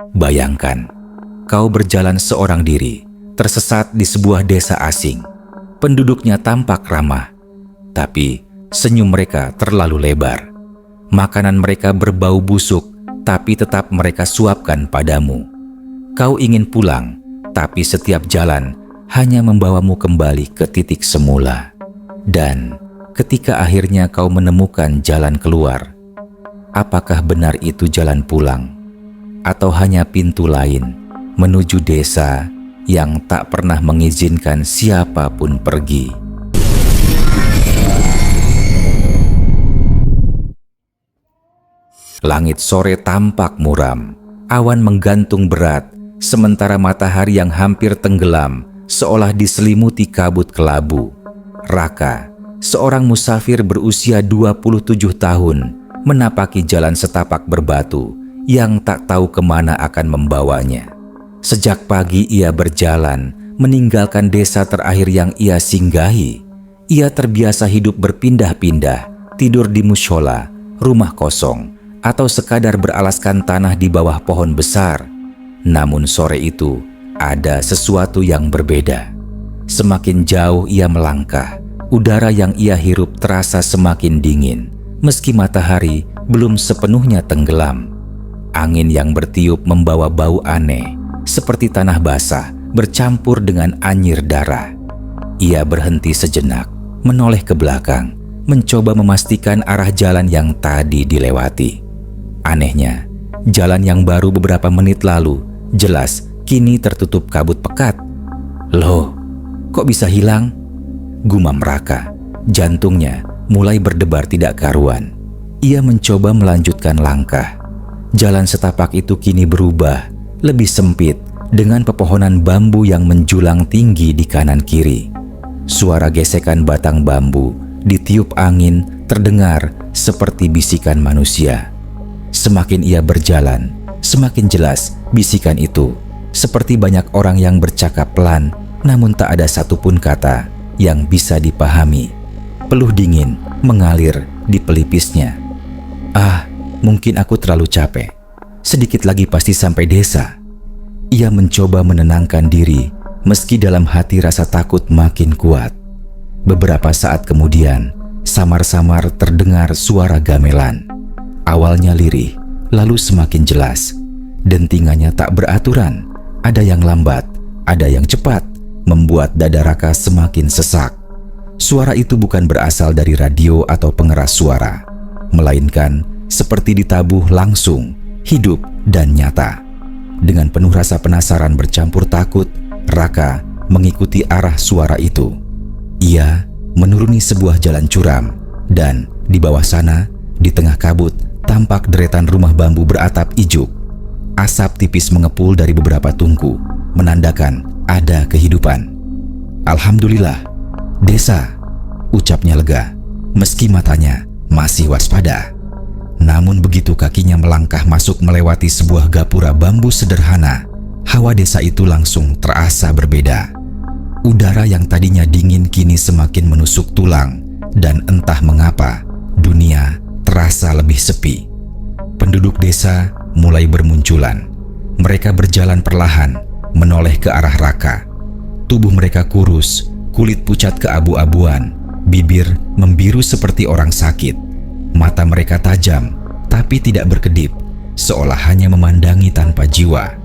Bayangkan, kau berjalan seorang diri, tersesat di sebuah desa asing. Penduduknya tampak ramah, tapi senyum mereka terlalu lebar. Makanan mereka berbau busuk, tapi tetap mereka suapkan padamu. Kau ingin pulang, tapi setiap jalan hanya membawamu kembali ke titik semula. Dan ketika akhirnya kau menemukan jalan keluar, apakah benar itu jalan pulang? Atau hanya pintu lain menuju desa yang tak pernah mengizinkan siapapun pergi? Langit sore tampak muram, awan menggantung berat, sementara matahari yang hampir tenggelam seolah diselimuti kabut kelabu. Raka, seorang musafir berusia 27 tahun, menapaki jalan setapak berbatu yang tak tahu kemana akan membawanya. Sejak pagi ia berjalan, meninggalkan desa terakhir yang ia singgahi. Ia terbiasa hidup berpindah-pindah, tidur di mushola, rumah kosong, atau sekadar beralaskan tanah di bawah pohon besar. Namun sore itu, ada sesuatu yang berbeda. Semakin jauh ia melangkah, udara yang ia hirup terasa semakin dingin, meski matahari belum sepenuhnya tenggelam. Angin yang bertiup membawa bau aneh, seperti tanah basah bercampur dengan anyir darah. Ia berhenti sejenak, menoleh ke belakang, mencoba memastikan arah jalan yang tadi dilewati. Anehnya, jalan yang baru beberapa menit lalu jelas kini tertutup kabut pekat. Loh, kok bisa hilang? Gumam Raka. Jantungnya mulai berdebar tidak karuan. Ia mencoba melanjutkan langkah. Jalan setapak itu kini berubah, lebih sempit dengan pepohonan bambu yang menjulang tinggi di kanan kiri. Suara gesekan batang bambu ditiup angin terdengar seperti bisikan manusia. Semakin ia berjalan, semakin jelas bisikan itu, seperti banyak orang yang bercakap pelan, namun tak ada satupun kata yang bisa dipahami. Peluh dingin mengalir di pelipisnya. Mungkin aku terlalu capek. Sedikit lagi pasti sampai desa. Ia mencoba menenangkan diri, meski dalam hati rasa takut makin kuat. Beberapa saat kemudian, samar-samar terdengar suara gamelan. Awalnya lirih, lalu semakin jelas. Dentingannya tak beraturan, ada yang lambat, ada yang cepat, membuat dada Raka semakin sesak. Suara itu bukan berasal dari radio atau pengeras suara, melainkan seperti ditabuh langsung, hidup dan nyata. Dengan penuh rasa penasaran bercampur takut, Raka mengikuti arah suara itu. Ia menuruni sebuah jalan curam, dan di bawah sana, di tengah kabut, tampak deretan rumah bambu beratap ijuk. Asap tipis mengepul dari beberapa tungku, menandakan ada kehidupan. Alhamdulillah, desa, ucapnya lega, meski matanya masih waspada. Namun begitu kakinya melangkah masuk melewati sebuah gapura bambu sederhana, hawa desa itu langsung terasa berbeda. Udara yang tadinya dingin kini semakin menusuk tulang, dan entah mengapa, dunia terasa lebih sepi. Penduduk desa mulai bermunculan. Mereka berjalan perlahan, menoleh ke arah Raka. Tubuh mereka kurus, kulit pucat keabu-abuan, bibir membiru seperti orang sakit. Mata mereka tajam, tapi tidak berkedip, seolah hanya memandangi tanpa jiwa.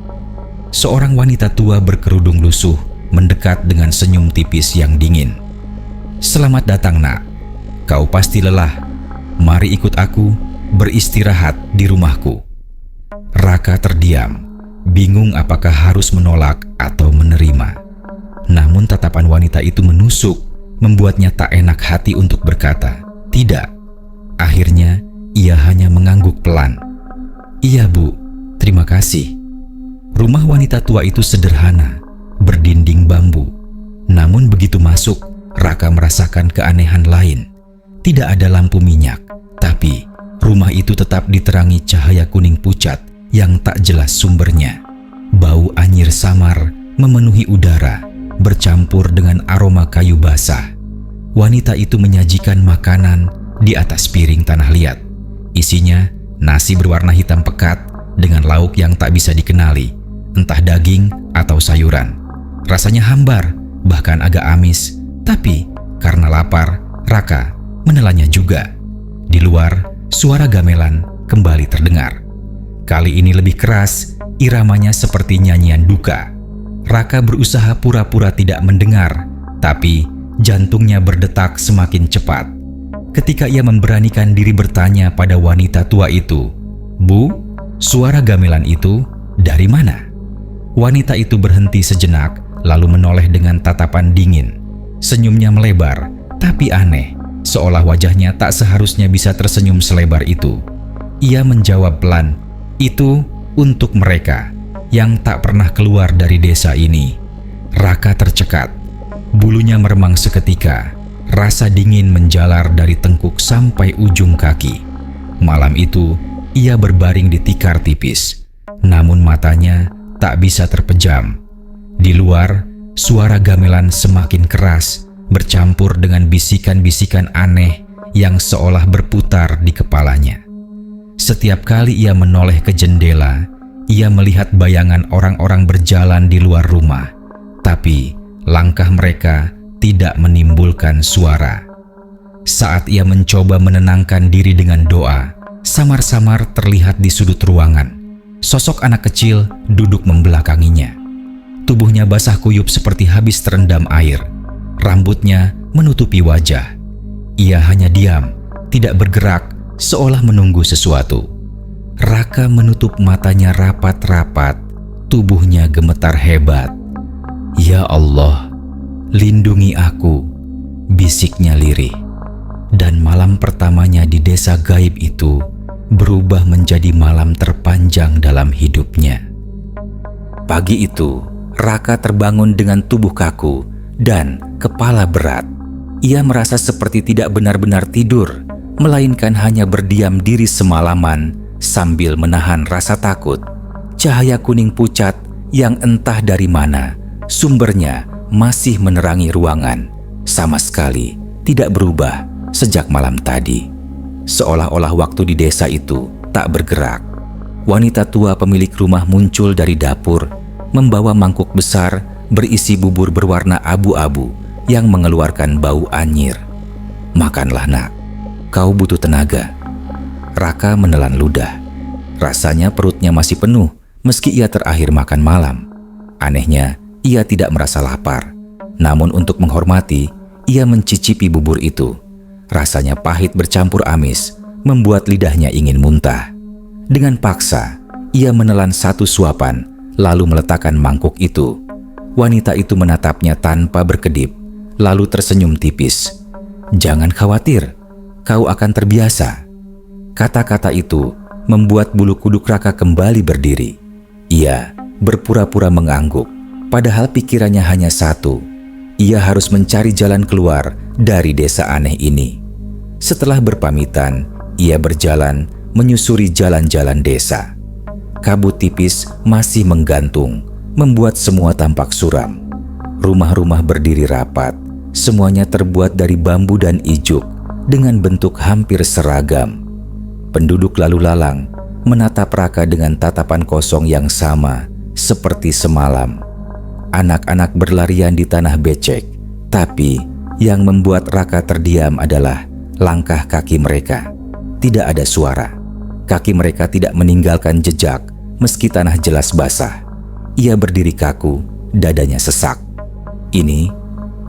Seorang wanita tua berkerudung lusuh mendekat dengan senyum tipis yang dingin. "Selamat datang, Nak. Kau pasti lelah. Mari ikut aku beristirahat di rumahku." Raka terdiam, bingung apakah harus menolak atau menerima. Namun tatapan wanita itu menusuk, membuatnya tak enak hati untuk berkata, "Tidak." Akhirnya, ia hanya mengangguk pelan. "Iya, Bu. Terima kasih." Rumah wanita tua itu sederhana, berdinding bambu. Namun begitu masuk, Raka merasakan keanehan lain. Tidak ada lampu minyak, tapi rumah itu tetap diterangi cahaya kuning pucat yang tak jelas sumbernya. Bau anyir samar memenuhi udara, bercampur dengan aroma kayu basah. Wanita itu menyajikan makanan di atas piring tanah liat. Isinya nasi berwarna hitam pekat dengan lauk yang tak bisa dikenali, entah daging atau sayuran. Rasanya hambar, bahkan agak amis, tapi karena lapar, Raka menelannya juga. Di luar, suara gamelan kembali terdengar. Kali ini lebih keras, iramanya seperti nyanyian duka. Raka berusaha pura-pura tidak mendengar, tapi jantungnya berdetak semakin cepat. Ketika ia memberanikan diri bertanya pada wanita tua itu, "Bu, suara gamelan itu dari mana?" Wanita itu berhenti sejenak, lalu menoleh dengan tatapan dingin. Senyumnya melebar, tapi aneh, seolah wajahnya tak seharusnya bisa tersenyum selebar itu. Ia menjawab pelan, "Itu untuk mereka yang tak pernah keluar dari desa ini." Raka tercekat. Bulunya meremang seketika. Rasa dingin menjalar dari tengkuk sampai ujung kaki. Malam itu, ia berbaring di tikar tipis. Namun matanya tak bisa terpejam. Di luar, suara gamelan semakin keras, bercampur dengan bisikan-bisikan aneh yang seolah berputar di kepalanya. Setiap kali ia menoleh ke jendela, ia melihat bayangan orang-orang berjalan di luar rumah. Tapi langkah mereka tidak menimbulkan suara. Saat ia mencoba menenangkan diri dengan doa, samar-samar terlihat di sudut ruangan sosok anak kecil duduk membelakanginya. Tubuhnya basah kuyup seperti habis terendam air. Rambutnya menutupi wajah. Ia hanya diam, tidak bergerak, seolah menunggu sesuatu. Raka menutup matanya rapat-rapat. Tubuhnya gemetar hebat. "Ya Allah, lindungi aku," bisiknya lirih. Dan malam pertamanya di desa gaib itu berubah menjadi malam terpanjang dalam hidupnya. Pagi itu, Raka terbangun dengan tubuh kaku dan kepala berat. Ia merasa seperti tidak benar-benar tidur, melainkan hanya berdiam diri semalaman sambil menahan rasa takut. Cahaya kuning pucat yang entah dari mana sumbernya masih menerangi ruangan, sama sekali tidak berubah sejak malam tadi. Seolah-olah waktu di desa itu tak bergerak. Wanita tua pemilik rumah muncul dari dapur, membawa mangkuk besar berisi bubur berwarna abu-abu yang mengeluarkan bau anyir. "Makanlah nak, kau butuh tenaga." Raka menelan ludah. Rasanya perutnya masih penuh meski ia terakhir makan malam. Anehnya, ia tidak merasa lapar. Namun untuk menghormati, ia mencicipi bubur itu. Rasanya pahit bercampur amis, membuat lidahnya ingin muntah. Dengan paksa, ia menelan satu suapan, lalu meletakkan mangkuk itu. Wanita itu menatapnya tanpa berkedip, lalu tersenyum tipis. "Jangan khawatir, kau akan terbiasa." Kata-kata itu membuat bulu kuduk Raka kembali berdiri. Ia berpura-pura mengangguk, padahal pikirannya hanya satu. Ia harus mencari jalan keluar dari desa aneh ini. Setelah berpamitan, ia berjalan menyusuri jalan-jalan desa. Kabut tipis masih menggantung, membuat semua tampak suram. Rumah-rumah berdiri rapat, semuanya terbuat dari bambu dan ijuk dengan bentuk hampir seragam. Penduduk lalu lalang menatap Raka dengan tatapan kosong yang sama seperti semalam. Anak-anak berlarian di tanah becek, tapi yang membuat Raka terdiam adalah langkah kaki mereka. Tidak ada suara. Kaki mereka tidak meninggalkan jejak meski tanah jelas basah. Ia berdiri kaku, dadanya sesak. Ini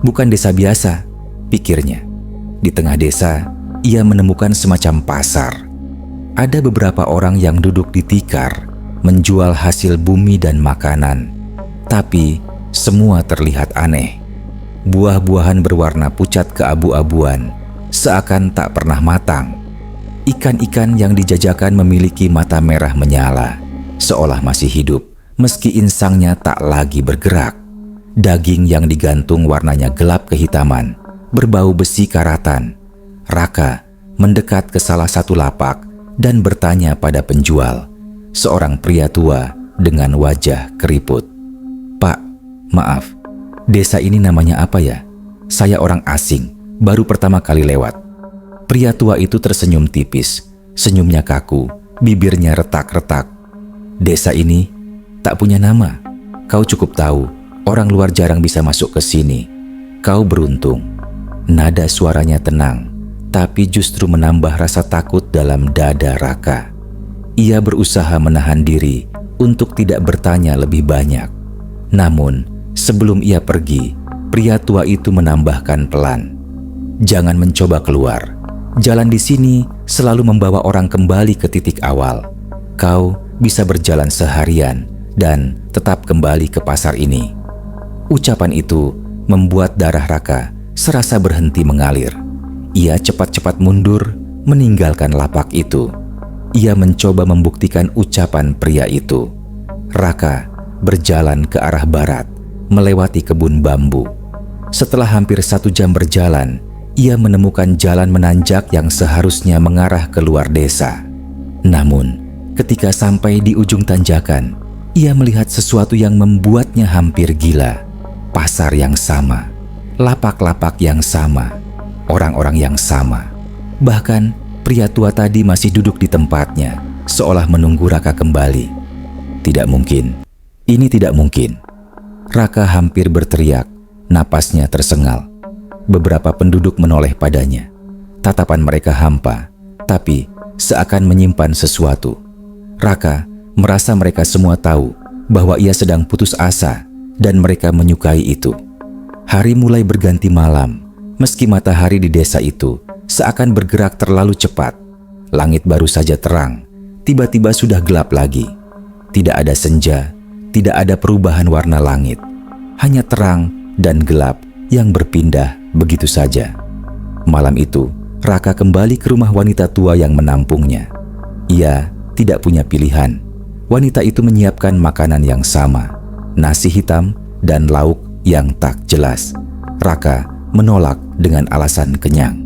bukan desa biasa, pikirnya. Di tengah desa, ia menemukan semacam pasar. Ada beberapa orang yang duduk di tikar, menjual hasil bumi dan makanan. Tapi semua terlihat aneh. Buah-buahan berwarna pucat keabu-abuan, seakan tak pernah matang. Ikan-ikan yang dijajakan memiliki mata merah menyala, seolah masih hidup meski insangnya tak lagi bergerak. Daging yang digantung warnanya gelap kehitaman, berbau besi karatan. Raka mendekat ke salah satu lapak dan bertanya pada penjual, seorang pria tua dengan wajah keriput. "Pak, maaf, desa ini namanya apa ya? Saya orang asing, baru pertama kali lewat." Pria tua itu tersenyum tipis, senyumnya kaku, bibirnya retak-retak. Desa ini tak punya nama. Kau cukup tahu, orang luar jarang bisa masuk ke sini. Kau beruntung." Nada suaranya tenang, tapi justru menambah rasa takut dalam dada Raka. Ia berusaha menahan diri untuk tidak bertanya lebih banyak. Namun, sebelum ia pergi, pria tua itu menambahkan pelan, "Jangan mencoba keluar. Jalan di sini selalu membawa orang kembali ke titik awal. Kau bisa berjalan seharian dan tetap kembali ke pasar ini." Ucapan itu membuat darah Raka serasa berhenti mengalir. Ia cepat-cepat mundur, meninggalkan lapak itu. Ia mencoba membuktikan ucapan pria itu. Raka berjalan ke arah barat, melewati kebun bambu. Setelah hampir 1 jam berjalan, ia menemukan jalan menanjak yang seharusnya mengarah ke luar desa. Namun, ketika sampai di ujung tanjakan, ia melihat sesuatu yang membuatnya hampir gila. Pasar yang sama, lapak-lapak yang sama, orang-orang yang sama. Bahkan pria tua tadi masih duduk di tempatnya, seolah menunggu Raka kembali. Tidak mungkin, ini tidak mungkin. Raka hampir berteriak, napasnya tersengal. Beberapa penduduk menoleh padanya. Tatapan mereka hampa, tapi seakan menyimpan sesuatu. Raka merasa mereka semua tahu bahwa ia sedang putus asa dan mereka menyukai itu. Hari mulai berganti malam, meski matahari di desa itu seakan bergerak terlalu cepat. Langit baru saja terang, tiba-tiba sudah gelap lagi. Tidak ada senja, tidak ada perubahan warna langit. Hanya terang dan gelap yang berpindah begitu saja. Malam itu, Raka kembali ke rumah wanita tua yang menampungnya. Ia tidak punya pilihan. Wanita itu menyiapkan makanan yang sama, nasi hitam dan lauk yang tak jelas. Raka menolak dengan alasan kenyang.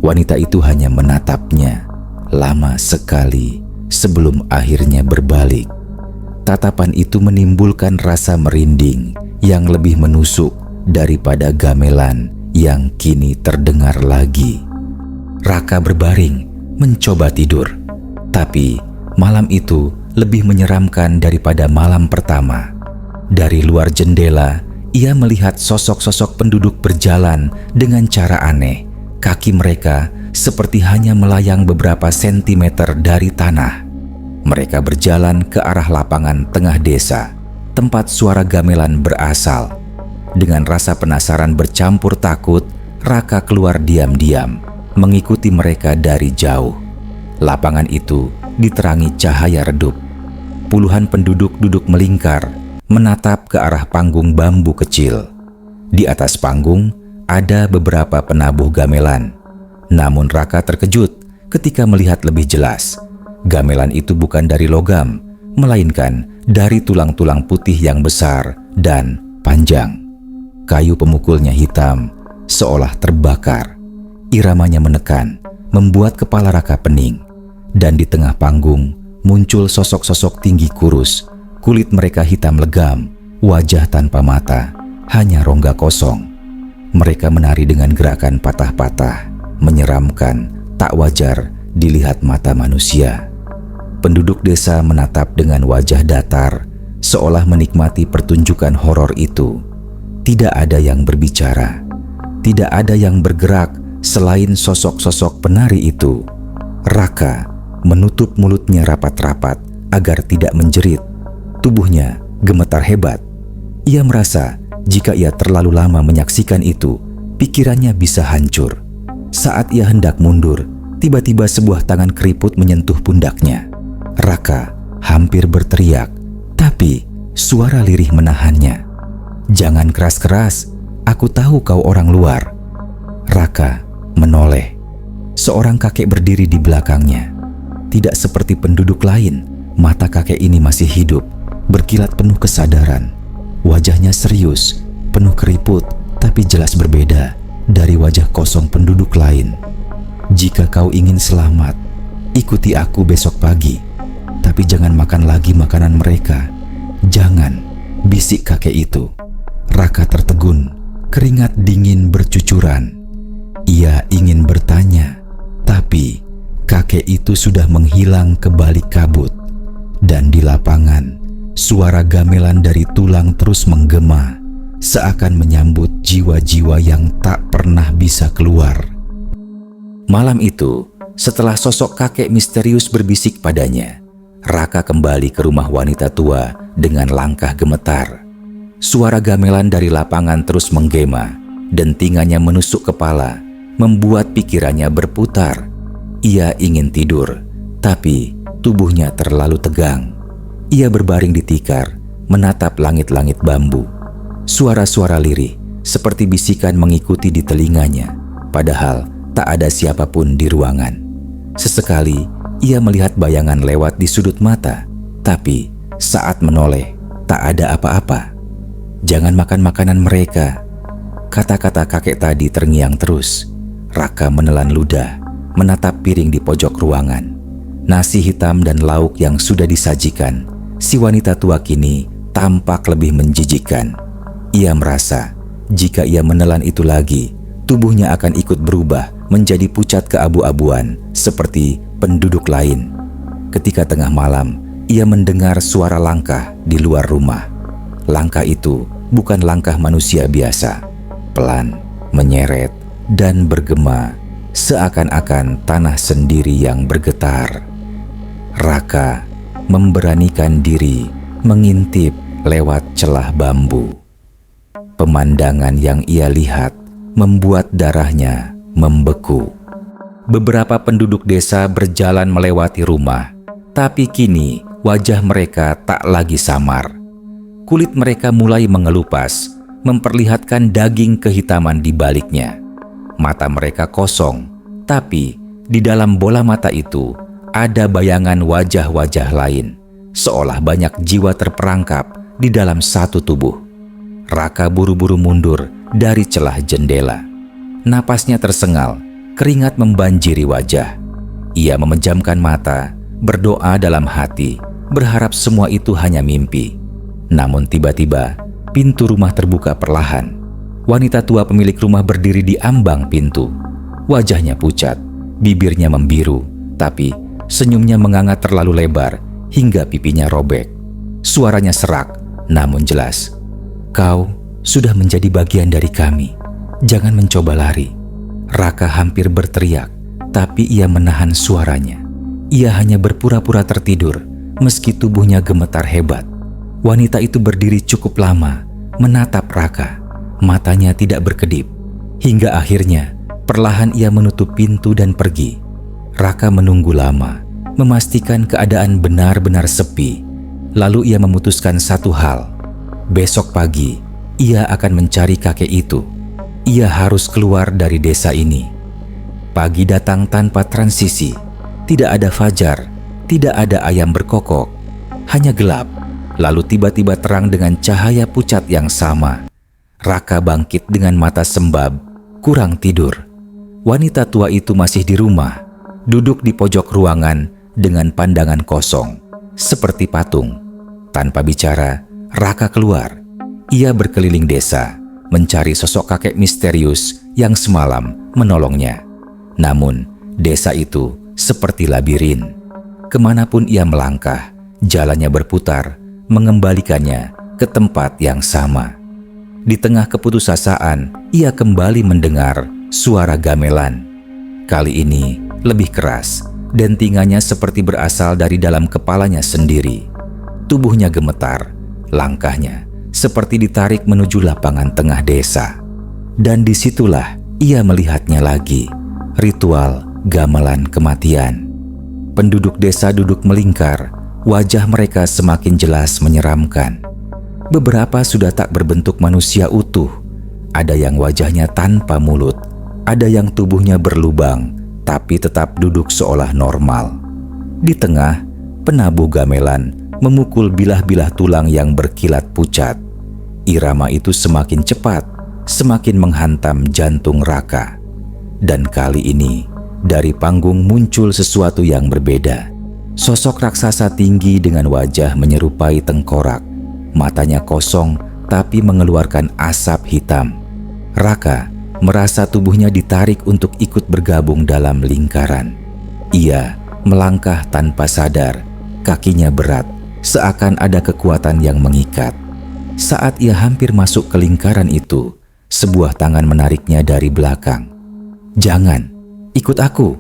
Wanita itu hanya menatapnya lama sekali sebelum akhirnya berbalik. Tatapan itu menimbulkan rasa merinding yang lebih menusuk daripada gamelan yang kini terdengar lagi. Raka berbaring, mencoba tidur. Tapi malam itu lebih menyeramkan daripada malam pertama. Dari luar jendela, ia melihat sosok-sosok penduduk berjalan dengan cara aneh. Kaki mereka seperti hanya melayang beberapa sentimeter dari tanah. Mereka berjalan ke arah lapangan tengah desa, tempat suara gamelan berasal. Dengan rasa penasaran bercampur takut, Raka keluar diam-diam, mengikuti mereka dari jauh. Lapangan itu diterangi cahaya redup. Puluhan penduduk duduk melingkar, menatap ke arah panggung bambu kecil. Di atas panggung ada beberapa penabuh gamelan. Namun Raka terkejut ketika melihat lebih jelas. Gamelan itu bukan dari logam, melainkan dari tulang-tulang putih yang besar dan panjang. Kayu pemukulnya hitam, seolah terbakar. Iramanya menekan, membuat kepala Raka pening. Dan di tengah panggung muncul sosok-sosok tinggi kurus. Kulit mereka hitam legam, wajah tanpa mata, hanya rongga kosong. Mereka menari dengan gerakan patah-patah, menyeramkan, tak wajar dilihat mata manusia. Penduduk desa menatap dengan wajah datar, seolah menikmati pertunjukan horor itu. Tidak ada yang berbicara, tidak ada yang bergerak selain sosok-sosok penari itu. Raka menutup mulutnya rapat-rapat agar tidak menjerit. Tubuhnya gemetar hebat. Ia merasa jika ia terlalu lama menyaksikan itu, pikirannya bisa hancur. Saat ia hendak mundur, tiba-tiba sebuah tangan keriput menyentuh pundaknya. Raka hampir berteriak, tapi suara lirih menahannya. "Jangan keras-keras, aku tahu kau orang luar." Raka menoleh. Seorang kakek berdiri di belakangnya. Tidak seperti penduduk lain, mata kakek ini masih hidup, berkilat penuh kesadaran. Wajahnya serius, penuh keriput, tapi jelas berbeda dari wajah kosong penduduk lain. "Jika kau ingin selamat, ikuti aku besok pagi. Tapi jangan makan lagi makanan mereka. Jangan," bisik kakek itu. Raka tertegun, keringat dingin bercucuran. Ia ingin bertanya, tapi kakek itu sudah menghilang ke balik kabut. Dan di lapangan, suara gamelan dari tulang terus menggema, seakan menyambut jiwa-jiwa yang tak pernah bisa keluar. Malam itu, setelah sosok kakek misterius berbisik padanya, Raka kembali ke rumah wanita tua dengan langkah gemetar. Suara gamelan dari lapangan terus menggema, dentingannya menusuk kepala, membuat pikirannya berputar. Ia ingin tidur, tapi tubuhnya terlalu tegang. Ia berbaring di tikar, menatap langit-langit bambu. Suara-suara lirih seperti bisikan mengikuti di telinganya, padahal tak ada siapapun di ruangan. Sesekali ia melihat bayangan lewat di sudut mata, tapi saat menoleh tak ada apa-apa. "Jangan makan makanan mereka," kata-kata kakek tadi terngiang terus. Raka menelan ludah, menatap piring di pojok ruangan. Nasi hitam dan lauk yang sudah disajikan, si wanita tua kini tampak lebih menjijikkan. Ia merasa jika ia menelan itu lagi, tubuhnya akan ikut berubah menjadi pucat keabu-abuan seperti penduduk lain. Ketika tengah malam, ia mendengar suara langkah di luar rumah. Langkah itu bukan langkah manusia biasa, pelan, menyeret, dan bergema, seakan-akan tanah sendiri yang bergetar. Raka memberanikan diri mengintip lewat celah bambu. Pemandangan yang ia lihat membuat darahnya membeku. Beberapa penduduk desa berjalan melewati rumah, tapi kini wajah mereka tak lagi samar. Kulit mereka mulai mengelupas, memperlihatkan daging kehitaman di baliknya. Mata mereka kosong, tapi di dalam bola mata itu ada bayangan wajah-wajah lain, seolah banyak jiwa terperangkap di dalam satu tubuh. Raka buru-buru mundur dari celah jendela. Napasnya tersengal, keringat membanjiri wajah. Ia memejamkan mata, berdoa dalam hati, berharap semua itu hanya mimpi. Namun tiba-tiba, pintu rumah terbuka perlahan. Wanita tua pemilik rumah berdiri di ambang pintu. Wajahnya pucat, bibirnya membiru, tapi senyumnya menganga terlalu lebar hingga pipinya robek. Suaranya serak, namun jelas. "Kau sudah menjadi bagian dari kami. Jangan mencoba lari." Raka hampir berteriak, tapi ia menahan suaranya. Ia hanya berpura-pura tertidur, meski tubuhnya gemetar hebat. Wanita itu berdiri cukup lama, menatap Raka. Matanya tidak berkedip. Hingga akhirnya, perlahan ia menutup pintu dan pergi. Raka menunggu lama, memastikan keadaan benar-benar sepi. Lalu ia memutuskan satu hal. Besok pagi, ia akan mencari kakek itu. Ia harus keluar dari desa ini. Pagi datang tanpa transisi. Tidak ada fajar, tidak ada ayam berkokok. Hanya gelap, lalu tiba-tiba terang dengan cahaya pucat yang sama. Raka bangkit dengan mata sembab, kurang tidur. Wanita tua itu masih di rumah, duduk di pojok ruangan dengan pandangan kosong, seperti patung. Tanpa bicara, Raka keluar. Ia berkeliling desa, mencari sosok kakek misterius yang semalam menolongnya. Namun, desa itu seperti labirin. Kemanapun ia melangkah, jalannya berputar, mengembalikannya ke tempat yang sama. Di tengah keputusasaan, ia kembali mendengar suara gamelan. Kali ini lebih keras, dentingannya seperti berasal dari dalam kepalanya sendiri. Tubuhnya gemetar, langkahnya seperti ditarik menuju lapangan tengah desa. Dan disitulah ia melihatnya lagi, ritual gamelan kematian. Penduduk desa duduk melingkar, wajah mereka semakin jelas menyeramkan. Beberapa sudah tak berbentuk manusia utuh. Ada yang wajahnya tanpa mulut, ada yang tubuhnya berlubang, tapi tetap duduk seolah normal. Di tengah, penabuh gamelan memukul bilah-bilah tulang yang berkilat pucat. Irama itu semakin cepat, semakin menghantam jantung Raka. Dan kali ini, dari panggung muncul sesuatu yang berbeda. Sosok raksasa tinggi dengan wajah menyerupai tengkorak. Matanya kosong tapi mengeluarkan asap hitam. Raka merasa tubuhnya ditarik untuk ikut bergabung dalam lingkaran. Ia melangkah tanpa sadar, Kakinya berat, seakan ada kekuatan yang mengikat. Saat ia hampir masuk ke lingkaran itu, sebuah tangan menariknya dari belakang. "Jangan, ikut aku."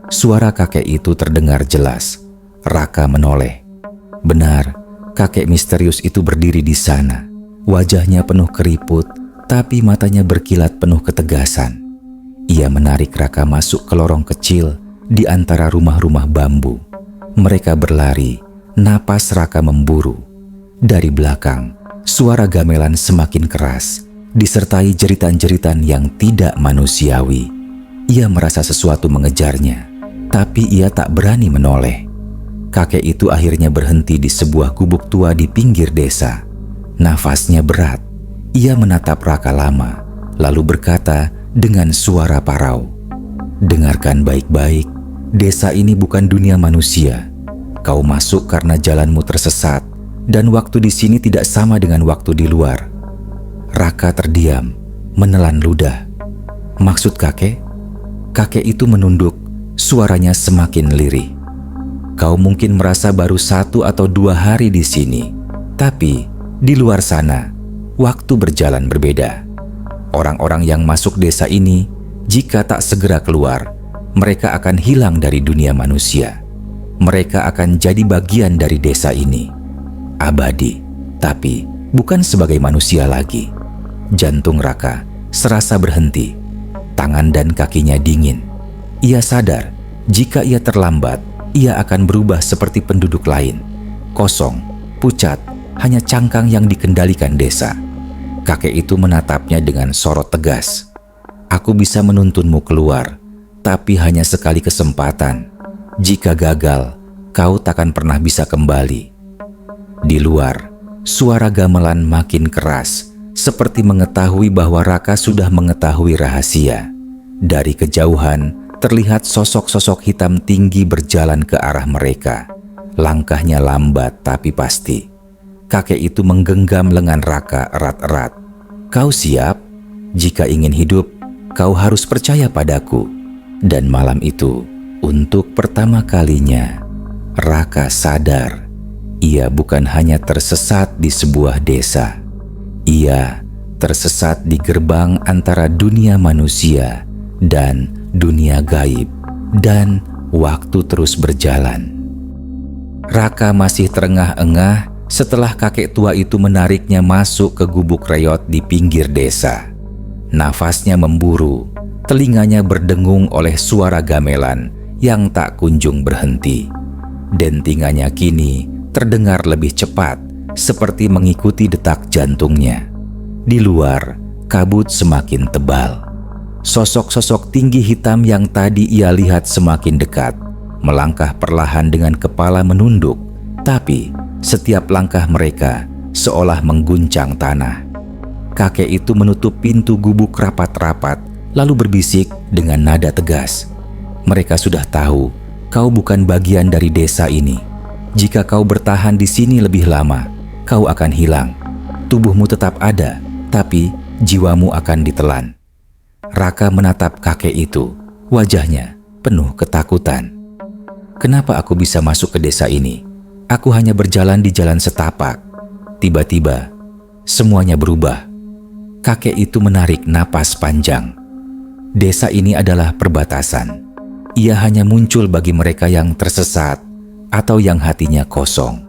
Suara kakek itu terdengar jelas. Raka menoleh. Benar, kakek misterius itu berdiri di sana. Wajahnya penuh keriput, tapi matanya berkilat penuh ketegasan. Ia menarik Raka masuk ke lorong kecil di antara rumah-rumah bambu. Mereka berlari, napas Raka memburu. Dari belakang, suara gamelan semakin keras, disertai jeritan-jeritan yang tidak manusiawi. Ia merasa sesuatu mengejarnya, tapi ia tak berani menoleh. Kakek itu akhirnya berhenti di sebuah gubuk tua di pinggir desa. Nafasnya berat. Ia menatap Raka lama, lalu berkata dengan suara parau, "Dengarkan baik-baik, desa ini bukan dunia manusia. Kau masuk karena jalanmu tersesat, dan waktu di sini tidak sama dengan waktu di luar." Raka terdiam, menelan ludah. "Maksud kakek?" Kakek itu menunduk, suaranya semakin lirih. "Kau mungkin merasa baru 1 atau 2 hari di sini, tapi di luar sana, waktu berjalan berbeda. Orang-orang yang masuk desa ini, jika tak segera keluar, mereka akan hilang dari dunia manusia. Mereka akan jadi bagian dari desa ini. Abadi, tapi bukan sebagai manusia lagi." Jantung Raka serasa berhenti. Tangan dan kakinya dingin. Ia sadar, jika ia terlambat, ia akan berubah seperti penduduk lain. Kosong, pucat, hanya cangkang yang dikendalikan desa. Kakek itu menatapnya dengan sorot tegas. "Aku bisa menuntunmu keluar, tapi hanya sekali kesempatan. Jika gagal, kau takkan pernah bisa kembali." Di luar, suara gamelan makin keras, seperti mengetahui bahwa Raka sudah mengetahui rahasia. Dari kejauhan, terlihat sosok-sosok hitam tinggi berjalan ke arah mereka. Langkahnya lambat tapi pasti. Kakek itu menggenggam lengan Raka erat-erat. "Kau siap? Jika ingin hidup, kau harus percaya padaku." Dan malam itu, untuk pertama kalinya, Raka sadar ia bukan hanya tersesat di sebuah desa. Ia tersesat di gerbang antara dunia manusia dan dunia gaib, dan waktu terus berjalan. Raka masih terengah-engah setelah kakek tua itu menariknya masuk ke gubuk reot di pinggir desa. Nafasnya memburu, telinganya berdengung oleh suara gamelan yang tak kunjung berhenti. Dentingannya kini terdengar lebih cepat, seperti mengikuti detak jantungnya. Di luar, kabut semakin tebal. Sosok-sosok tinggi hitam yang tadi ia lihat semakin dekat, melangkah perlahan dengan kepala menunduk, tapi setiap langkah mereka seolah mengguncang tanah. Kakek itu menutup pintu gubuk rapat-rapat, lalu berbisik dengan nada tegas, "Mereka sudah tahu kau bukan bagian dari desa ini. Jika kau bertahan di sini lebih lama, kau akan hilang. Tubuhmu tetap ada, tapi jiwamu akan ditelan." Raka menatap kakek itu, wajahnya penuh ketakutan. "Kenapa aku bisa masuk ke desa ini? Aku hanya berjalan di jalan setapak." Tiba-tiba, semuanya berubah. Kakek itu menarik napas panjang. Desa ini adalah perbatasan. Ia hanya muncul bagi mereka yang tersesat atau yang hatinya kosong.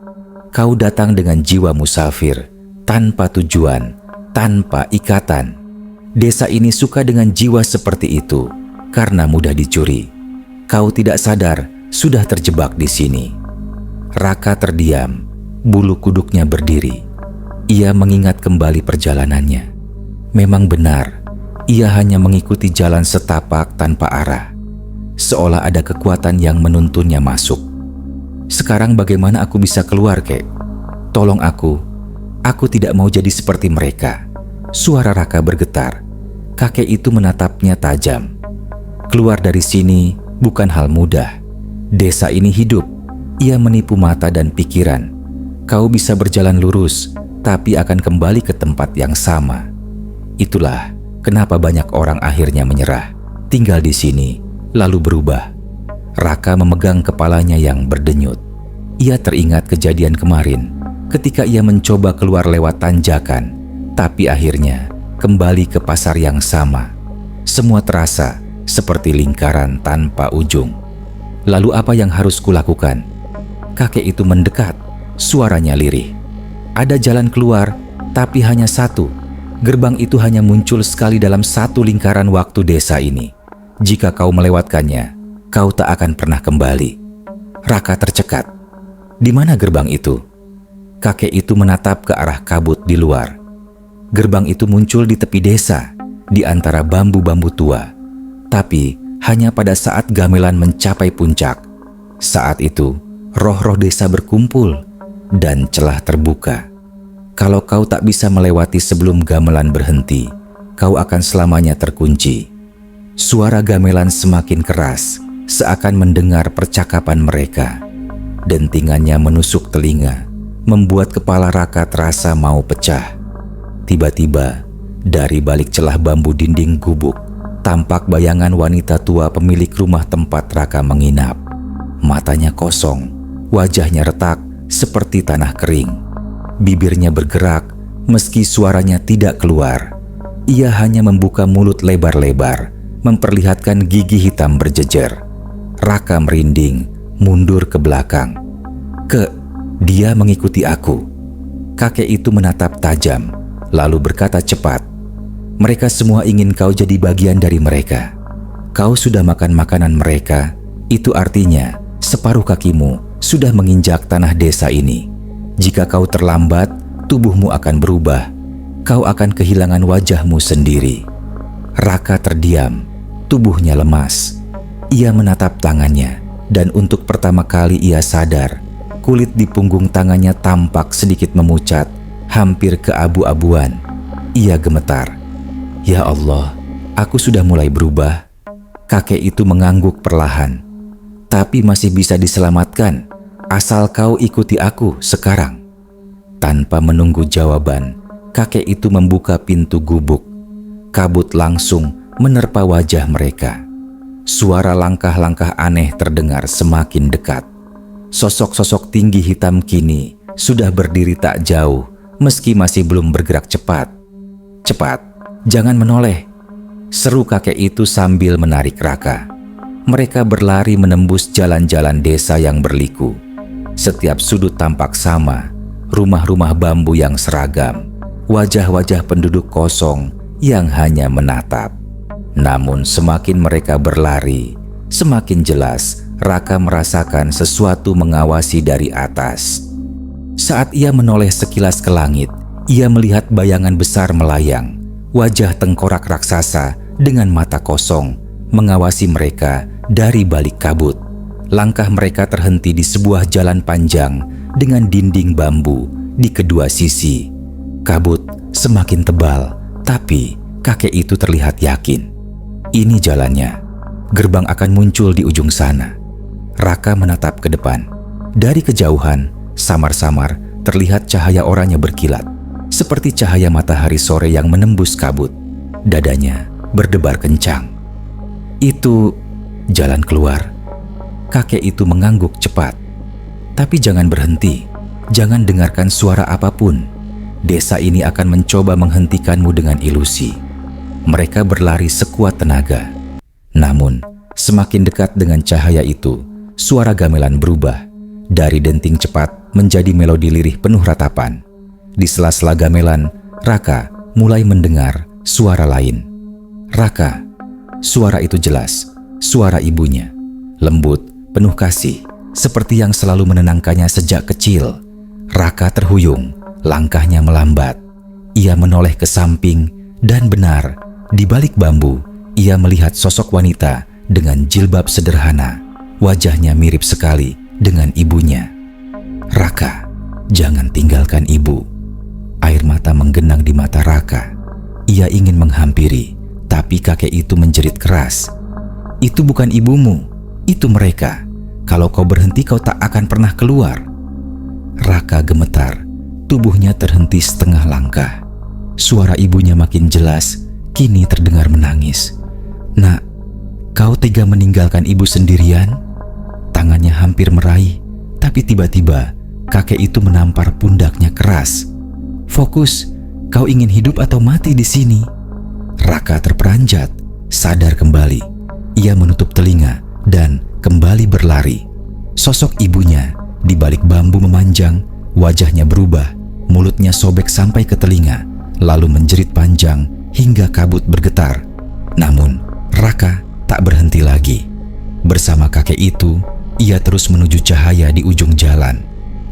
Kau datang dengan jiwa musafir, tanpa tujuan, tanpa ikatan. Desa ini suka dengan jiwa seperti itu karena mudah dicuri. Kau tidak sadar sudah terjebak di sini. Raka terdiam, bulu kuduknya berdiri. Ia mengingat kembali perjalanannya. Memang benar, ia hanya mengikuti jalan setapak tanpa arah. Seolah ada kekuatan yang menuntunnya masuk. "Sekarang bagaimana aku bisa keluar, kek? Tolong aku tidak mau jadi seperti mereka." Suara Raka bergetar. Kakek itu menatapnya tajam. "Keluar dari sini bukan hal mudah. Desa ini hidup. Ia menipu mata dan pikiran. Kau bisa berjalan lurus, tapi akan kembali ke tempat yang sama. Itulah kenapa banyak orang akhirnya menyerah, tinggal di sini, lalu berubah." Raka memegang kepalanya yang berdenyut. Ia teringat kejadian kemarin ketika ia mencoba keluar lewat tanjakan, tapi akhirnya kembali ke pasar yang sama. Semua terasa seperti lingkaran tanpa ujung. Lalu apa yang harus kulakukan? Kakek itu mendekat, suaranya lirih. Ada jalan keluar, tapi hanya satu. Gerbang itu hanya muncul sekali dalam satu lingkaran waktu desa ini. Jika kau melewatkannya, kau tak akan pernah kembali. Raka tercekat. Di mana gerbang itu? Kakek itu menatap ke arah kabut di luar. Gerbang itu muncul di tepi desa, di antara bambu-bambu tua. Tapi hanya pada saat gamelan mencapai puncak. Saat itu, roh-roh desa berkumpul dan celah terbuka. Kalau kau tak bisa melewati sebelum gamelan berhenti, kau akan selamanya terkunci. Suara gamelan semakin keras, seakan mendengar percakapan mereka. Dentingannya menusuk telinga, membuat kepala Raka terasa mau pecah. Tiba-tiba, dari balik celah bambu dinding gubuk, tampak bayangan wanita tua pemilik rumah tempat Raka menginap. Matanya kosong, wajahnya retak seperti tanah kering. Bibirnya bergerak meski suaranya tidak keluar. Ia hanya membuka mulut lebar-lebar, memperlihatkan gigi hitam berjejer. Raka merinding, mundur ke belakang. Dia mengikuti aku. Kakek itu menatap tajam, lalu berkata cepat, "Mereka semua ingin kau jadi bagian dari mereka. Kau sudah makan makanan mereka, itu artinya separuh kakimu sudah menginjak tanah desa ini. Jika kau terlambat, tubuhmu akan berubah. Kau akan kehilangan wajahmu sendiri." Raka terdiam, tubuhnya lemas. Ia menatap tangannya, dan untuk pertama kali ia sadar, kulit di punggung tangannya tampak sedikit memucat, hampir keabu-abuan. Ia gemetar. "Ya Allah, aku sudah mulai berubah." Kakek itu mengangguk perlahan. "Tapi masih bisa diselamatkan, asal kau ikuti aku sekarang." Tanpa menunggu jawaban, kakek itu membuka pintu gubuk. Kabut langsung menerpa wajah mereka. Suara langkah-langkah aneh terdengar semakin dekat. Sosok-sosok tinggi hitam kini sudah berdiri tak jauh, meski masih belum bergerak cepat. "Cepat, jangan menoleh," seru kakek itu sambil menarik Raka. Mereka berlari menembus jalan-jalan desa yang berliku. Setiap sudut tampak sama, rumah-rumah bambu yang seragam, wajah-wajah penduduk kosong yang hanya menatap. Namun semakin mereka berlari, semakin jelas Raka merasakan sesuatu mengawasi dari atas. Saat ia menoleh sekilas ke langit, ia melihat bayangan besar melayang. Wajah tengkorak raksasa dengan mata kosong mengawasi mereka dari balik kabut. Langkah mereka terhenti di sebuah jalan panjang dengan dinding bambu di kedua sisi. Kabut semakin tebal, tapi kakek itu terlihat yakin. Ini jalannya. Gerbang akan muncul di ujung sana. Raka menatap ke depan. Dari kejauhan, samar-samar terlihat cahaya oranye berkilat, seperti cahaya matahari sore yang menembus kabut. Dadanya berdebar kencang. "Itu jalan keluar." Kakek itu mengangguk cepat. "Tapi jangan berhenti. Jangan dengarkan suara apapun. Desa ini akan mencoba menghentikanmu dengan ilusi." Mereka berlari sekuat tenaga. Namun, semakin dekat dengan cahaya itu, suara gamelan berubah. Dari denting cepat menjadi melodi lirih penuh ratapan. Di sela-sela gamelan, Raka mulai mendengar suara lain. "Raka," suara itu jelas, suara ibunya. Lembut, penuh kasih, seperti yang selalu menenangkannya sejak kecil. Raka terhuyung, langkahnya melambat. Ia menoleh ke samping dan benar, di balik bambu, ia melihat sosok wanita dengan jilbab sederhana. Wajahnya mirip sekali dengan ibunya. "Raka, jangan tinggalkan ibu." Air mata menggenang di mata Raka. Ia ingin menghampiri, tapi kakek itu menjerit keras. "Itu bukan ibumu, itu mereka. Kalau kau berhenti kau tak akan pernah keluar." Raka gemetar, tubuhnya terhenti setengah langkah. Suara ibunya makin jelas, kini terdengar menangis. "Nak, kau tega meninggalkan ibu sendirian?" Tangannya hampir meraih, Tapi tiba-tiba kakek itu menampar pundaknya keras. "Fokus, kau ingin hidup atau mati di sini?" Raka terperanjat, sadar kembali. Ia menutup telinga dan kembali berlari. Sosok ibunya di balik bambu memanjang, wajahnya berubah, mulutnya sobek sampai ke telinga, lalu menjerit panjang hingga kabut bergetar. Namun Raka tak berhenti lagi. Bersama kakek itu, ia terus menuju cahaya di ujung jalan.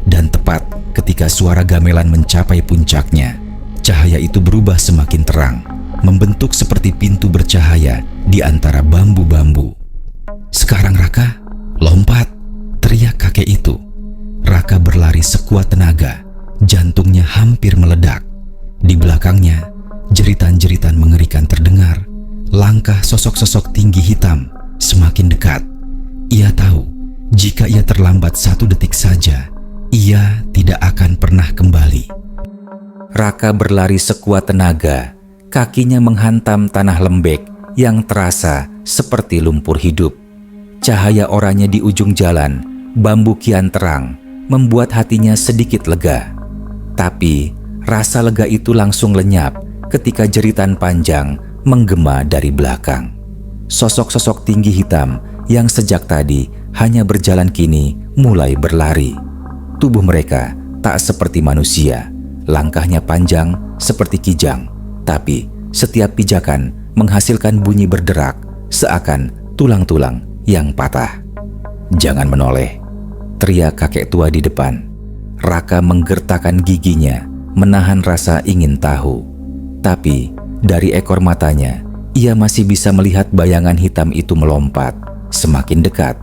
Dan tepat ketika suara gamelan mencapai puncaknya, cahaya itu berubah semakin terang, membentuk seperti pintu bercahaya di antara bambu-bambu. "Sekarang Raka, lompat!" teriak kakek itu. Raka berlari sekuat tenaga, jantungnya hampir meledak. Di belakangnya, jeritan-jeritan mengerikan terdengar. Langkah sosok-sosok tinggi hitam semakin dekat. Ia tahu, jika ia terlambat 1 detik saja, ia tidak akan pernah kembali. Raka berlari sekuat tenaga, kakinya menghantam tanah lembek yang terasa seperti lumpur hidup. Cahaya oranye di ujung jalan, bambu kian terang, membuat hatinya sedikit lega. Tapi rasa lega itu langsung lenyap ketika jeritan panjang menggema dari belakang. Sosok-sosok tinggi hitam yang sejak tadi hanya berjalan kini mulai berlari. Tubuh mereka tak seperti manusia, langkahnya panjang seperti kijang, tapi setiap pijakan menghasilkan bunyi berderak seakan tulang-tulang yang patah. "Jangan menoleh," teriak kakek tua di depan. Raka menggertakkan giginya, menahan rasa ingin tahu. Tapi dari ekor matanya, ia masih bisa melihat bayangan hitam itu melompat, semakin dekat.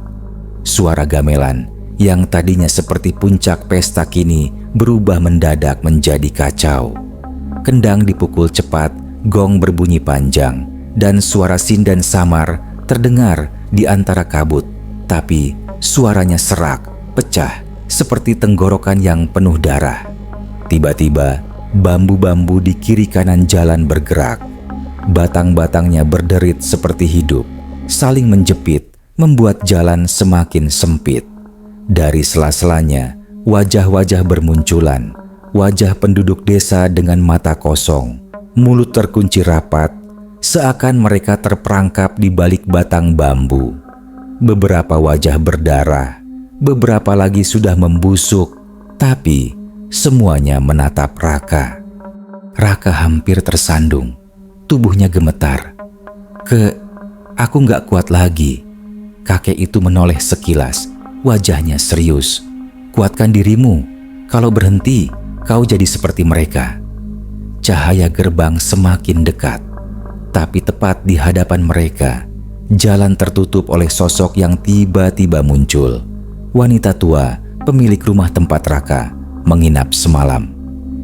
Suara gamelan yang tadinya seperti puncak pesta kini berubah mendadak menjadi kacau. Kendang dipukul cepat, gong berbunyi panjang, dan suara sindan samar terdengar di antara kabut. Tapi suaranya serak, pecah, seperti tenggorokan yang penuh darah. Tiba-tiba, bambu-bambu di kiri kanan jalan bergerak. Batang-batangnya berderit seperti hidup, saling menjepit, membuat jalan semakin sempit. Dari sela-selanya, wajah-wajah bermunculan, wajah penduduk desa dengan mata kosong, mulut terkunci rapat, seakan mereka terperangkap di balik batang bambu. Beberapa wajah berdarah, beberapa lagi sudah membusuk, tapi semuanya menatap Raka. Raka hampir tersandung, tubuhnya gemetar. Aku gak kuat lagi." Kakek itu menoleh sekilas, wajahnya serius. "Kuatkan dirimu, kalau berhenti, kau jadi seperti mereka." Cahaya gerbang semakin dekat, tapi tepat di hadapan mereka, jalan tertutup oleh sosok yang tiba-tiba muncul. Wanita tua, pemilik rumah tempat Raka menginap semalam.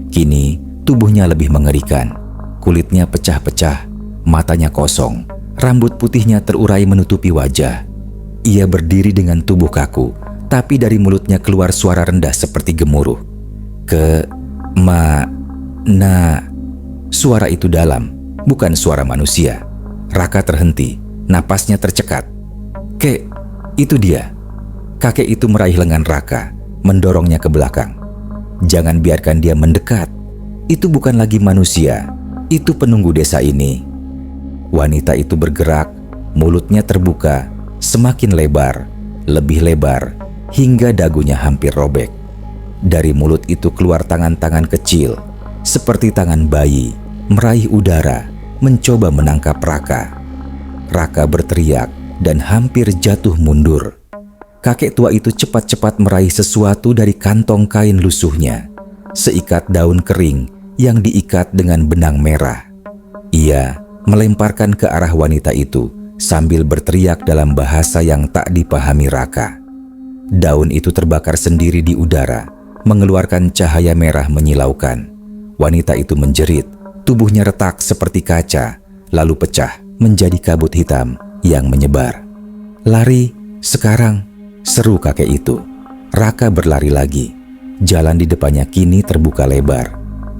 Kini tubuhnya lebih mengerikan. Kulitnya pecah-pecah, matanya kosong, rambut putihnya terurai menutupi wajah. Ia berdiri dengan tubuh kaku, tapi dari mulutnya keluar suara rendah seperti gemuruh. Suara itu dalam, bukan suara manusia. Raka terhenti, napasnya tercekat. Itu dia." Kakek itu meraih lengan Raka, mendorongnya ke belakang. "Jangan biarkan dia mendekat. Itu bukan lagi manusia, itu penunggu desa ini." Wanita itu bergerak, mulutnya terbuka, semakin lebar, lebih lebar, hingga dagunya hampir robek. Dari mulut itu keluar tangan-tangan kecil, seperti tangan bayi, meraih udara, mencoba menangkap Raka. Raka berteriak dan hampir jatuh mundur. Kakek tua itu cepat-cepat meraih sesuatu dari kantong kain lusuhnya, seikat daun kering yang diikat dengan benang merah. Ia melemparkan ke arah wanita itu sambil berteriak dalam bahasa yang tak dipahami Raka. Daun itu terbakar sendiri di udara, mengeluarkan cahaya merah menyilaukan. Wanita itu menjerit, tubuhnya retak seperti kaca, lalu pecah menjadi kabut hitam yang menyebar. "Lari, sekarang!" seru kakek itu. Raka berlari lagi. Jalan di depannya kini terbuka lebar.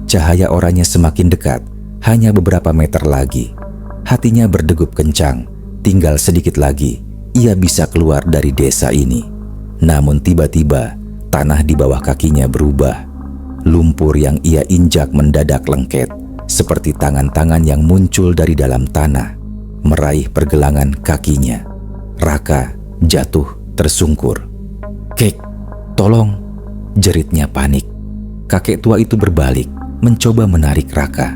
Cahaya oranye semakin dekat, hanya beberapa meter lagi. Hatinya berdegup kencang. Tinggal sedikit lagi, ia bisa keluar dari desa ini. Namun tiba-tiba, Tanah di bawah kakinya berubah. Lumpur yang ia injak mendadak lengket, seperti tangan-tangan yang muncul dari dalam tanah, meraih pergelangan kakinya. Raka jatuh tersungkur. "Kek, tolong!" jeritnya panik. Kakek tua itu berbalik, mencoba menarik Raka.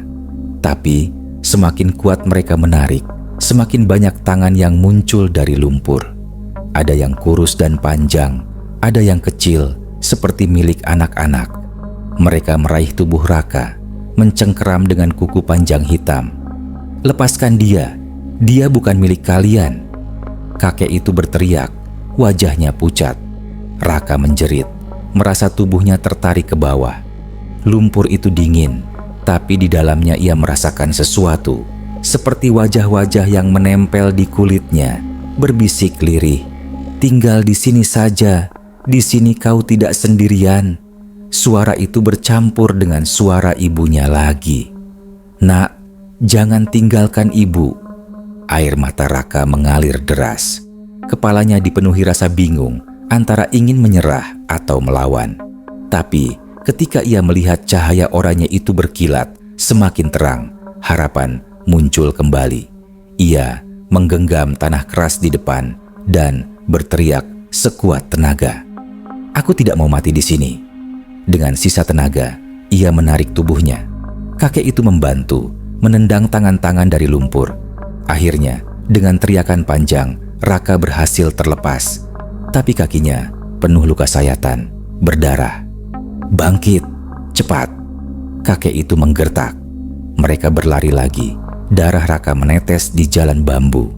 Tapi semakin kuat mereka menarik, semakin banyak tangan yang muncul dari lumpur. Ada yang kurus dan panjang, ada yang kecil, seperti milik anak-anak. Mereka meraih tubuh Raka, mencengkeram dengan kuku panjang hitam. "Lepaskan dia, dia bukan milik kalian!" Kakek itu berteriak, wajahnya pucat. Raka menjerit, merasa tubuhnya tertarik ke bawah. Lumpur itu dingin, tapi di dalamnya ia merasakan sesuatu, seperti wajah-wajah yang menempel di kulitnya, berbisik lirih. "Tinggal di sini saja, di sini kau tidak sendirian." Suara itu bercampur dengan suara ibunya lagi. "Nak, jangan tinggalkan ibu." Air mata Raka mengalir deras. Kepalanya dipenuhi rasa bingung antara ingin menyerah atau melawan. Tapi ketika ia melihat cahaya oranye itu berkilat semakin terang, harapan muncul kembali. Ia menggenggam tanah keras di depan dan berteriak sekuat tenaga, "Aku tidak mau mati di sini." Dengan sisa tenaga, ia menarik tubuhnya. Kakek itu membantu, menendang tangan-tangan dari lumpur. Akhirnya, dengan teriakan panjang, Raka berhasil terlepas. Tapi kakinya penuh luka sayatan, berdarah. "Bangkit, cepat!" Kakek itu menggertak. Mereka berlari lagi. Darah Raka menetes di jalan bambu.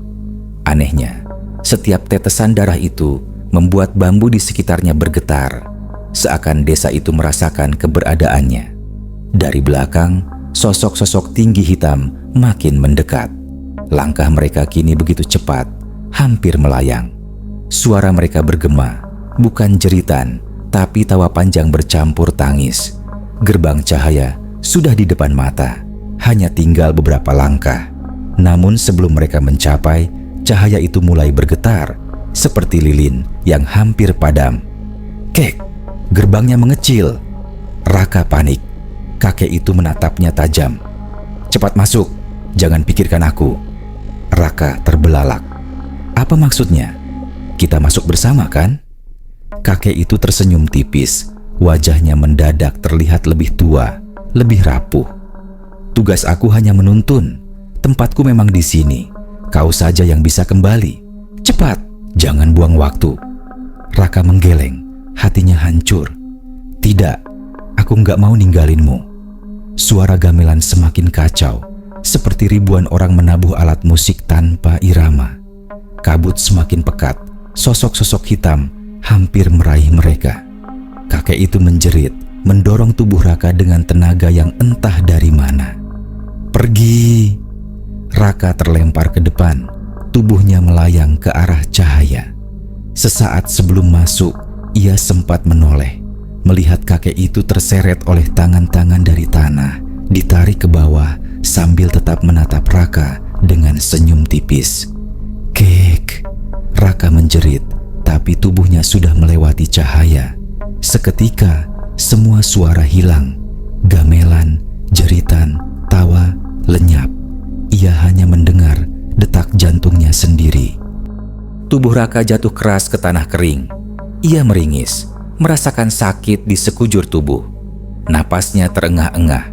Anehnya, setiap tetesan darah itu membuat bambu di sekitarnya bergetar, seakan desa itu merasakan keberadaannya. Dari belakang, sosok-sosok tinggi hitam makin mendekat. Langkah mereka kini begitu cepat, hampir melayang. Suara mereka bergema, bukan jeritan, tapi tawa panjang bercampur tangis. Gerbang cahaya sudah di depan mata, hanya tinggal beberapa langkah. Namun sebelum mereka mencapai, cahaya itu mulai bergetar, seperti lilin yang hampir padam. "Kek, gerbangnya mengecil!" Raka panik. Kakek itu menatapnya tajam. "Cepat masuk, jangan pikirkan aku." Raka terbelalak. "Apa maksudnya? Kita masuk bersama kan?" Kakek itu tersenyum tipis. Wajahnya mendadak terlihat lebih tua, lebih rapuh. "Tugas aku hanya menuntun. Tempatku memang di sini. Kau saja yang bisa kembali. Cepat, jangan buang waktu." Raka menggeleng, hatinya hancur. "Tidak, aku nggak mau ninggalinmu." Suara gamelan semakin kacau, seperti ribuan orang menabuh alat musik tanpa irama. Kabut semakin pekat, sosok-sosok hitam hampir meraih mereka. Kakek itu menjerit, mendorong tubuh Raka dengan tenaga yang entah dari mana. "Pergi!" Raka terlempar ke depan, tubuhnya melayang ke arah cahaya. Sesaat sebelum masuk, ia sempat menoleh, melihat kakek itu terseret oleh tangan-tangan dari tanah, ditarik ke bawah sambil tetap menatap Raka dengan senyum tipis. "Kek!" Raka menjerit, tapi tubuhnya sudah melewati cahaya. Seketika, semua suara hilang. Gamelan, jeritan, tawa, lenyap. Ia hanya mendengar detak jantungnya sendiri. Tubuh Raka jatuh keras ke tanah kering. Ia meringis, merasakan sakit di sekujur tubuh. Napasnya terengah-engah.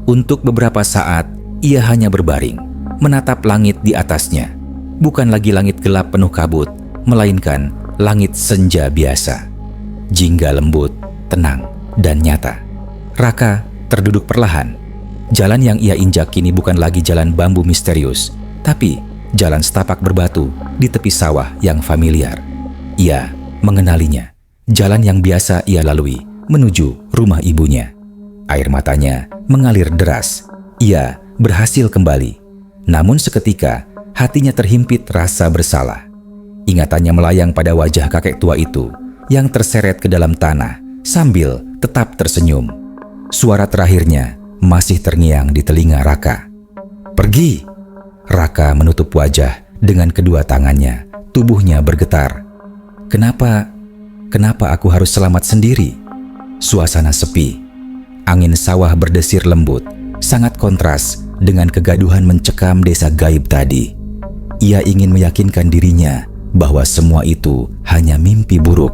Untuk beberapa saat, ia hanya berbaring, menatap langit di atasnya. Bukan lagi langit gelap penuh kabut, melainkan langit senja biasa. Jingga lembut, tenang, dan nyata. Raka terduduk perlahan. Jalan yang ia injak kini bukan lagi jalan bambu misterius, tapi jalan setapak berbatu di tepi sawah yang familiar. Ia mengenalinya, jalan yang biasa ia lalui menuju rumah ibunya. Air matanya mengalir deras. Ia berhasil kembali. Namun seketika hatinya terhimpit rasa bersalah. Ingatannya melayang pada wajah kakek tua itu yang terseret ke dalam tanah sambil tetap tersenyum. Suara terakhirnya masih terngiang di telinga Raka. "Pergi!" Raka menutup wajah dengan kedua tangannya. Tubuhnya bergetar. "Kenapa? Kenapa aku harus selamat sendiri? Suasana sepi. Angin sawah berdesir lembut, sangat kontras dengan kegaduhan mencekam desa gaib tadi. Ia ingin meyakinkan dirinya bahwa semua itu hanya mimpi buruk.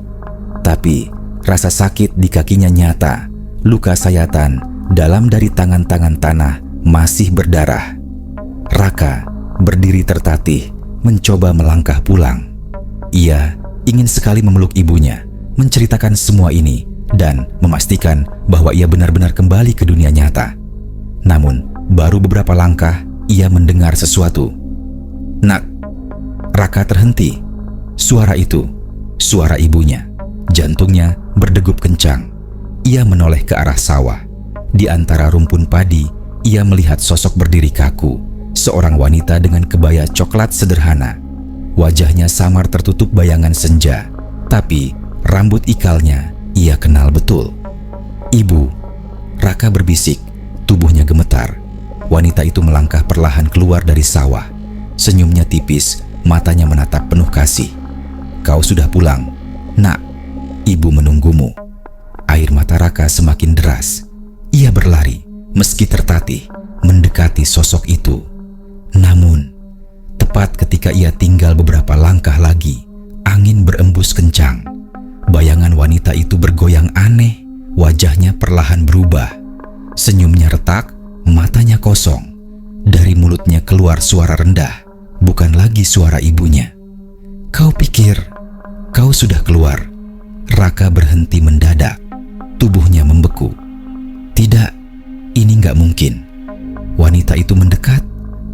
Tapi rasa sakit di kakinya nyata. Luka sayatan dalam dari tangan-tangan tanah masih berdarah. Raka berdiri tertatih, mencoba melangkah pulang. Ia ingin sekali memeluk ibunya, menceritakan semua ini, dan memastikan bahwa ia benar-benar kembali ke dunia nyata. Namun, baru beberapa langkah, ia mendengar sesuatu. "Nak!" Raka terhenti. Suara itu, suara ibunya. Jantungnya berdegup kencang. Ia menoleh ke arah sawah. Di antara rumpun padi, ia melihat sosok berdiri kaku, seorang wanita dengan kebaya coklat sederhana. Wajahnya samar tertutup bayangan senja, tapi rambut ikalnya ia kenal betul. "Ibu," Raka berbisik, tubuhnya gemetar. Wanita itu melangkah perlahan keluar dari sawah. Senyumnya tipis, matanya menatap penuh kasih. "Kau sudah pulang, Nak. Ibu menunggumu." Air mata Raka semakin deras. Ia berlari, meski tertatih, mendekati sosok itu. Namun, tepat ketika ia tinggal beberapa langkah lagi, angin berembus kencang. Bayangan wanita itu bergoyang aneh, wajahnya perlahan berubah. Senyumnya retak, matanya kosong. Dari mulutnya keluar suara rendah, bukan lagi suara ibunya. "Kau pikir kau sudah keluar?" Raka berhenti mendadak. Tubuhnya membeku. "Tidak, ini nggak mungkin." Wanita itu mendekat,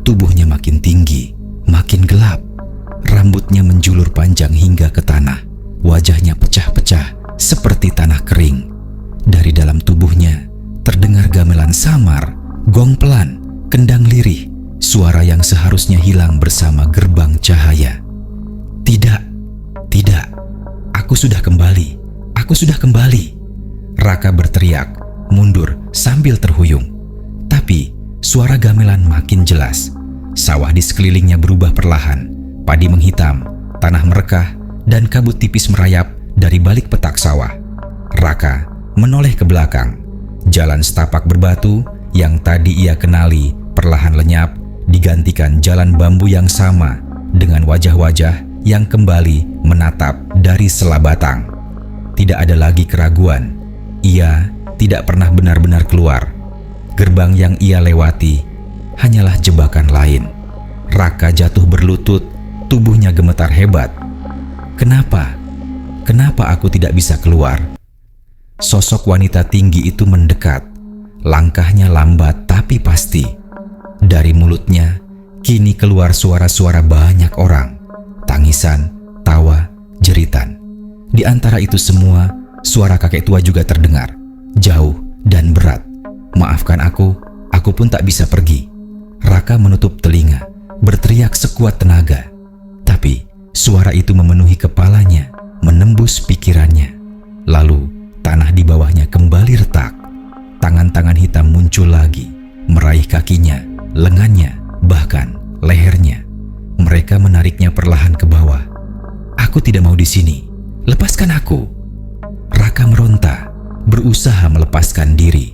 tubuhnya makin tinggi, makin gelap. Rambutnya menjulur panjang hingga ke tanah. Wajahnya pecah-pecah seperti tanah kering. Dari dalam tubuhnya terdengar gamelan samar, gong pelan, kendang lirih, suara yang seharusnya hilang bersama gerbang cahaya. "Tidak, tidak, aku sudah kembali, aku sudah kembali." Raka berteriak, mundur sambil terhuyung. Tapi suara gamelan makin jelas. Sawah di sekelilingnya berubah perlahan. Padi menghitam, tanah merekah, dan kabut tipis merayap dari balik petak sawah. Raka menoleh ke belakang. Jalan setapak berbatu yang tadi ia kenali perlahan lenyap, digantikan jalan bambu yang sama dengan wajah-wajah yang kembali menatap dari sela batang. Tidak ada lagi keraguan. Ia tidak pernah benar-benar keluar. Gerbang yang ia lewati hanyalah jebakan lain. Raka jatuh berlutut, tubuhnya gemetar hebat. "Kenapa? Kenapa aku tidak bisa keluar?" Sosok wanita tinggi itu mendekat. Langkahnya lambat tapi pasti. Dari mulutnya kini keluar suara-suara banyak orang. Tangisan, tawa, jeritan. Di antara itu semua, suara kakek tua juga terdengar, jauh dan berat. "Maafkan aku pun tak bisa pergi." Raka menutup telinga, berteriak sekuat tenaga. Tapi suara itu memenuhi kepalanya, menembus pikirannya. Lalu tanah di bawahnya kembali retak. Tangan-tangan hitam muncul lagi, meraih kakinya, lengannya, bahkan lehernya. Mereka menariknya perlahan ke bawah. "Aku tidak mau di sini. Lepaskan aku." Raka meronta, berusaha melepaskan diri.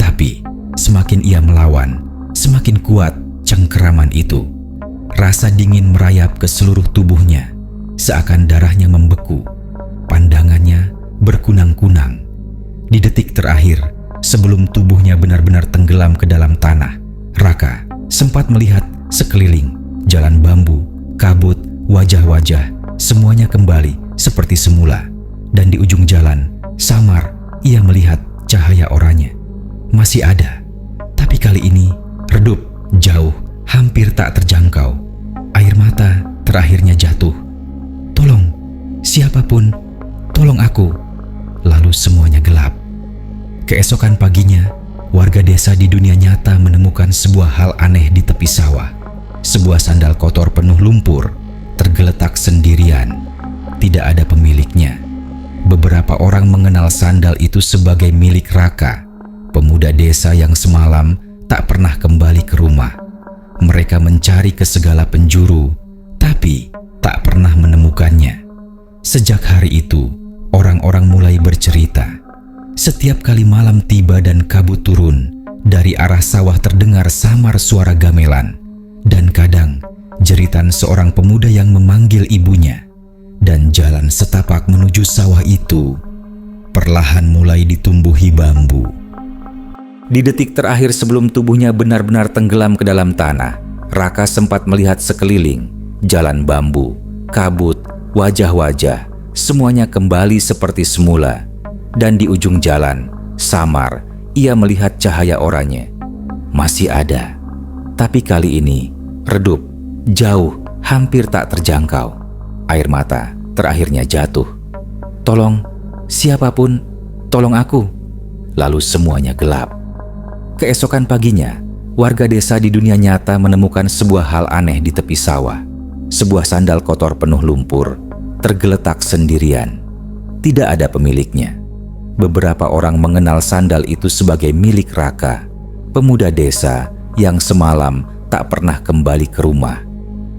Tapi semakin ia melawan, semakin kuat cengkeraman itu. Rasa dingin merayap ke seluruh tubuhnya, seakan darahnya membeku. Pandangannya berkunang-kunang. Di detik terakhir, sebelum tubuhnya benar-benar tenggelam ke dalam tanah, Raka sempat melihat sekeliling, jalan bambu, kabut, wajah-wajah, semuanya kembali seperti semula. Dan di ujung jalan, samar, ia melihat cahaya oranye. Masih ada, tapi kali ini redup, jauh, hampir tak terjangkau. Air mata terakhirnya jatuh. "Tolong, siapapun, tolong aku." Lalu semuanya gelap. Keesokan paginya, warga desa di dunia nyata menemukan sebuah hal aneh di tepi sawah. Sebuah sandal kotor penuh lumpur, tergeletak sendirian. Tidak ada pemiliknya. Beberapa orang mengenal sandal itu sebagai milik Raka, pemuda desa yang semalam tak pernah kembali ke rumah. Mereka mencari ke segala penjuru, tapi tak pernah menemukannya. Sejak hari itu, orang-orang mulai bercerita. Setiap kali malam tiba dan kabut turun, dari arah sawah terdengar samar suara gamelan, dan kadang jeritan seorang pemuda yang memanggil ibunya. Dan jalan setapak menuju sawah itu perlahan mulai ditumbuhi bambu. Di detik terakhir sebelum tubuhnya benar-benar tenggelam ke dalam tanah, Raka sempat melihat sekeliling, jalan bambu, kabut, wajah-wajah, semuanya kembali seperti semula. Dan di ujung jalan, samar, ia melihat cahaya oranye. Masih ada, tapi kali ini redup, jauh, hampir tak terjangkau. Air mata terakhirnya jatuh. "Tolong, siapapun, tolong aku." Lalu semuanya gelap. Keesokan paginya, warga desa di dunia nyata menemukan sebuah hal aneh di tepi sawah. Sebuah sandal kotor penuh lumpur, tergeletak sendirian. Tidak ada pemiliknya. Beberapa orang mengenal sandal itu sebagai milik Raka, pemuda desa yang semalam tak pernah kembali ke rumah.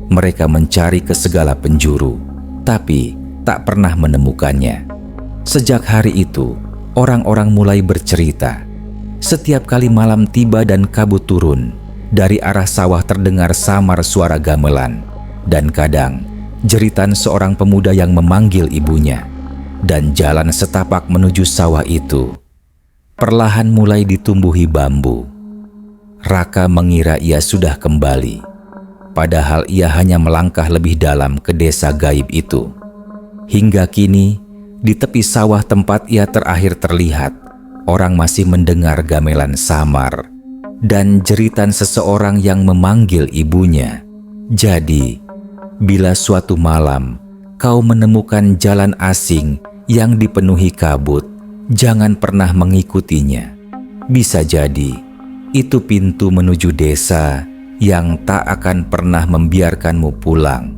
Mereka mencari ke segala penjuru, tapi tak pernah menemukannya. Sejak hari itu, orang-orang mulai bercerita. Setiap kali malam tiba dan kabut turun, dari arah sawah terdengar samar suara gamelan, dan kadang jeritan seorang pemuda yang memanggil ibunya. Dan jalan setapak menuju sawah itu perlahan mulai ditumbuhi bambu. Raka mengira ia sudah kembali, padahal ia hanya melangkah lebih dalam ke desa gaib itu. Hingga kini, di tepi sawah tempat ia terakhir terlihat, orang masih mendengar gamelan samar dan jeritan seseorang yang memanggil ibunya. Jadi, bila suatu malam kau menemukan jalan asing yang dipenuhi kabut, jangan pernah mengikutinya. Bisa jadi itu pintu menuju desa yang tak akan pernah membiarkanmu pulang.